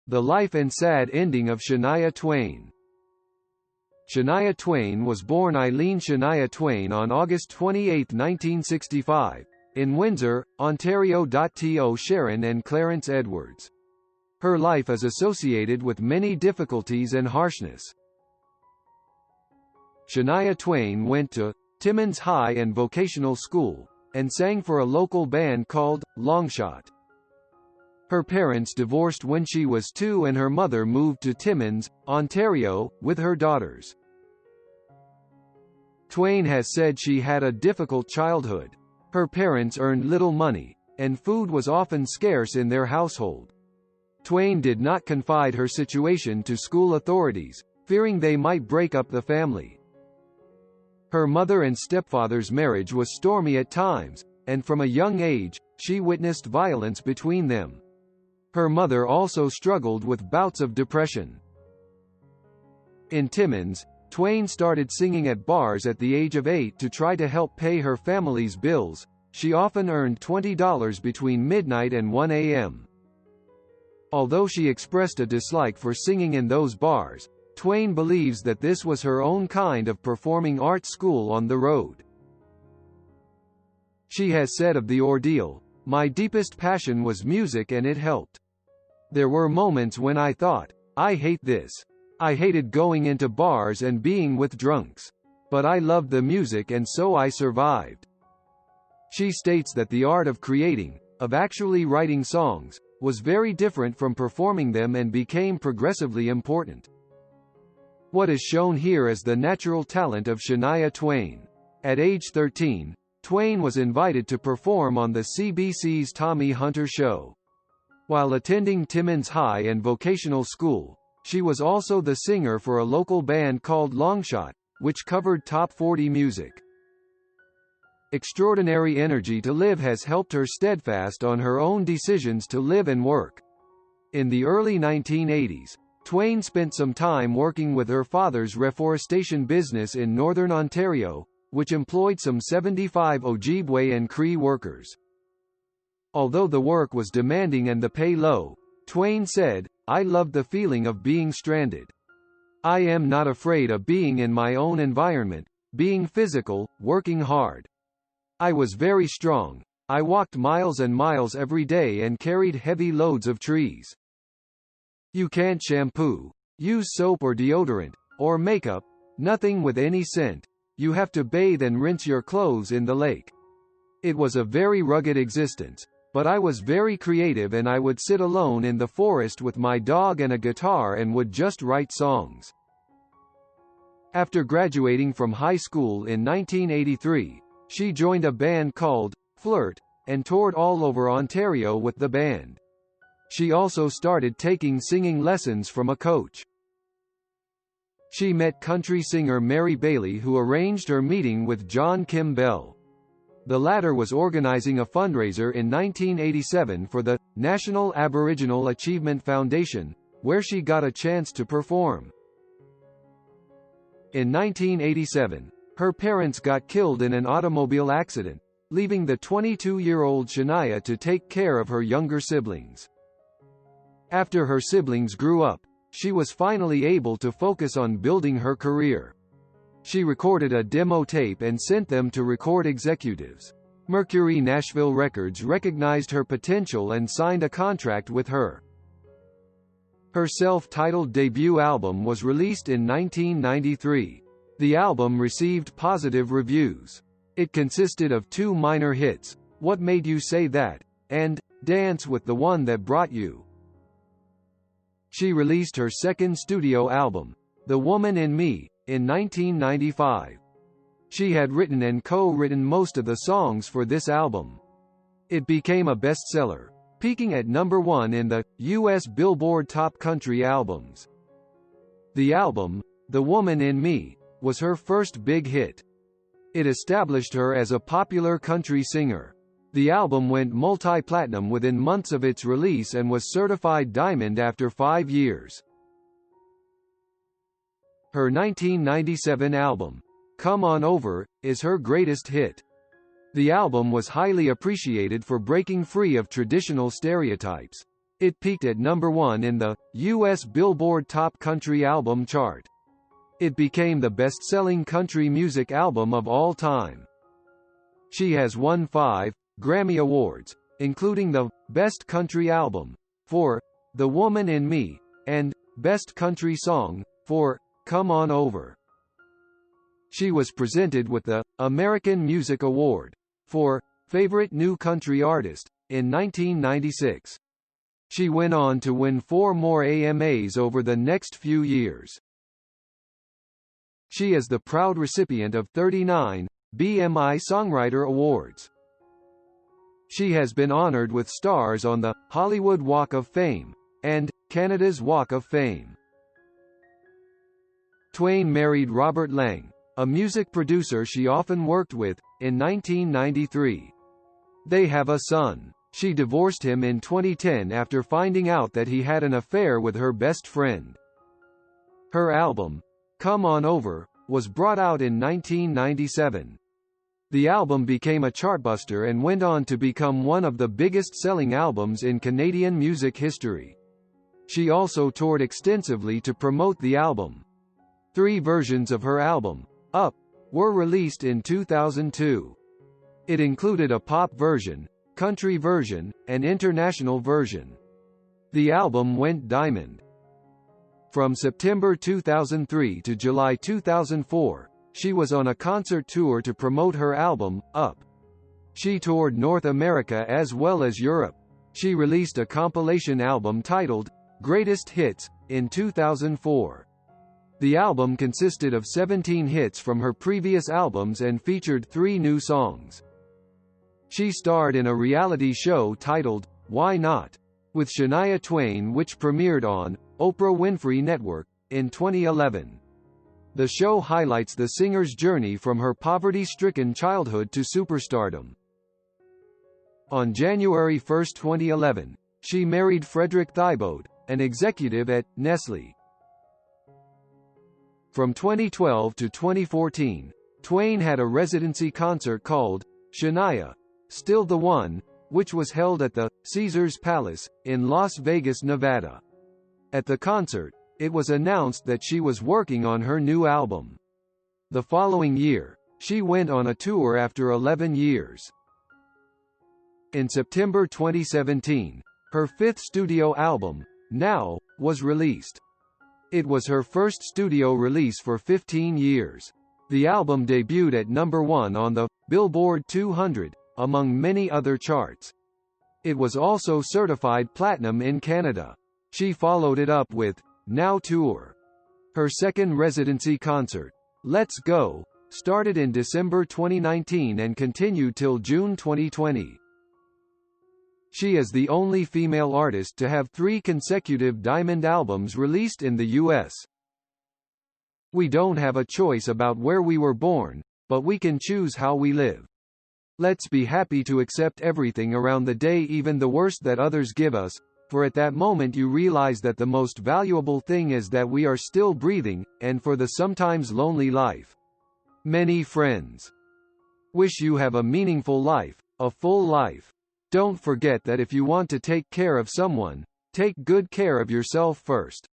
The Life and Sad Ending of Shania Twain. Shania Twain was born Eilleen Shania Twain on August 28, 1965, in Windsor, Ontario.to. Sharon and Clarence Edwards. Her life is associated with many difficulties and harshness. Shania Twain went to Timmins High and Vocational School, and sang for a local band called Longshot. Her parents divorced when she was 2 and her mother moved to Timmins, Ontario, with her daughters. Twain has said she had a difficult childhood. Her parents earned little money, and food was often scarce in their household. Twain did not confide her situation to school authorities, fearing they might break up the family. Her mother and stepfather's marriage was stormy at times, and from a young age, she witnessed violence between them. Her mother also struggled with bouts of depression. In Timmins, Twain started singing at bars at the age of 8 to try to help pay her family's bills. She often earned $20 between midnight and 1 a.m. Although she expressed a dislike for singing in those bars, Twain believes that this was her own kind of performing arts school on the road. She has said of the ordeal, "My deepest passion was music and it helped. There were moments when I thought, I hate this. I hated going into bars and being with drunks. But I loved the music and so I survived." She states that the art of creating, of actually writing songs, was very different from performing them and became progressively important. What is shown here is the natural talent of Shania Twain. At age 13, Twain was invited to perform on the CBC's Tommy Hunter show. While attending Timmins High and Vocational School, she was also the singer for a local band called Longshot, which covered top 40 music. Extraordinary energy to live has helped her steadfast on her own decisions to live and work. In the early 1980s, Twain spent some time working with her father's reforestation business in northern Ontario, which employed some 75 Ojibwe and Cree workers. Although the work was demanding and the pay low, Twain said, "I loved the feeling of being stranded. I am not afraid of being in my own environment, being physical, working hard. I was very strong. I walked miles and miles every day and carried heavy loads of trees. You can't shampoo, use soap or deodorant, or makeup, nothing with any scent. You have to bathe and rinse your clothes in the lake. It was a very rugged existence. But I was very creative and I would sit alone in the forest with my dog and a guitar and would just write songs." After graduating from high school in 1983, she joined a band called Flirt, and toured all over Ontario with the band. She also started taking singing lessons from a coach. She met country singer Mary Bailey, who arranged her meeting with John Kimbell. The latter was organizing a fundraiser in 1987 for the National Aboriginal Achievement Foundation, where she got a chance to perform. In 1987, her parents got killed in an automobile accident, leaving the 22-year-old Shania to take care of her younger siblings. After her siblings grew up, she was finally able to focus on building her career. She recorded a demo tape and sent them to record executives. Mercury Nashville Records recognized her potential and signed a contract with her. Her self-titled debut album was released in 1993. The album received positive reviews. It consisted of 2 minor hits, What Made You Say That? And Dance with the One That Brought You. She released her second studio album, The Woman in Me, in 1995. She had written and co-written most of the songs for this album. It became a bestseller, peaking at number 1 in the U.S. Billboard Top Country Albums. The album, The Woman in Me, was her first big hit. It established her as a popular country singer. The album went multi-platinum within months of its release and was certified diamond after 5 years. Her 1997 album, Come On Over, is her greatest hit. The album was highly appreciated for breaking free of traditional stereotypes. It peaked at number 1 in the U.S. Billboard Top Country Album chart. It became the best-selling country music album of all time. She has won 5 Grammy Awards, including the Best Country Album for The Woman in Me, and Best Country Song for Come On Over. She was presented with the American Music Award for Favorite New Country Artist in 1996. She went on to win 4 more AMAs over the next few years. She is the proud recipient of 39 BMI Songwriter Awards. She has been honored with stars on the Hollywood Walk of Fame and Canada's Walk of Fame. Twain married Robert Lang, a music producer she often worked with, in 1993. They have a son. She divorced him in 2010 after finding out that he had an affair with her best friend. Her album, Come On Over, was brought out in 1997. The album became a chartbuster and went on to become one of the biggest-selling albums in Canadian music history. She also toured extensively to promote the album. 3 versions of her album, Up, were released in 2002. It included a pop version, country version, and international version. The album went diamond. From September 2003 to July 2004, she was on a concert tour to promote her album, Up. She toured North America as well as Europe. She released a compilation album titled Greatest Hits in 2004. The album consisted of 17 hits from her previous albums and featured 3 new songs. She starred in a reality show titled Why Not? With Shania Twain, which premiered on Oprah Winfrey Network in 2011. The show highlights the singer's journey from her poverty-stricken childhood to superstardom. On January 1, 2011, she married Frederick Thibaud, an executive at Nestlé. From 2012 to 2014, Twain had a residency concert called Shania, Still the One, which was held at the Caesars Palace in Las Vegas, Nevada. At the concert, it was announced that she was working on her new album. The following year, she went on a tour after 11 years. In September 2017, her 5th studio album, Now, was released. It was her first studio release for 15 years. The album debuted at number 1 on the Billboard 200, among many other charts. It was also certified platinum in Canada. She followed it up with Now Tour. Her second residency concert, Let's Go, started in December 2019 and continued till June 2020. She is the only female artist to have 3 consecutive diamond albums released in the U.S. We don't have a choice about where we were born, but we can choose how we live. Let's be happy to accept everything around the day, even the worst that others give us, for at that moment you realize that the most valuable thing is that we are still breathing, and for the sometimes lonely life. Many friends. Wish you have a meaningful life, a full life. Don't forget that if you want to take care of someone, take good care of yourself first.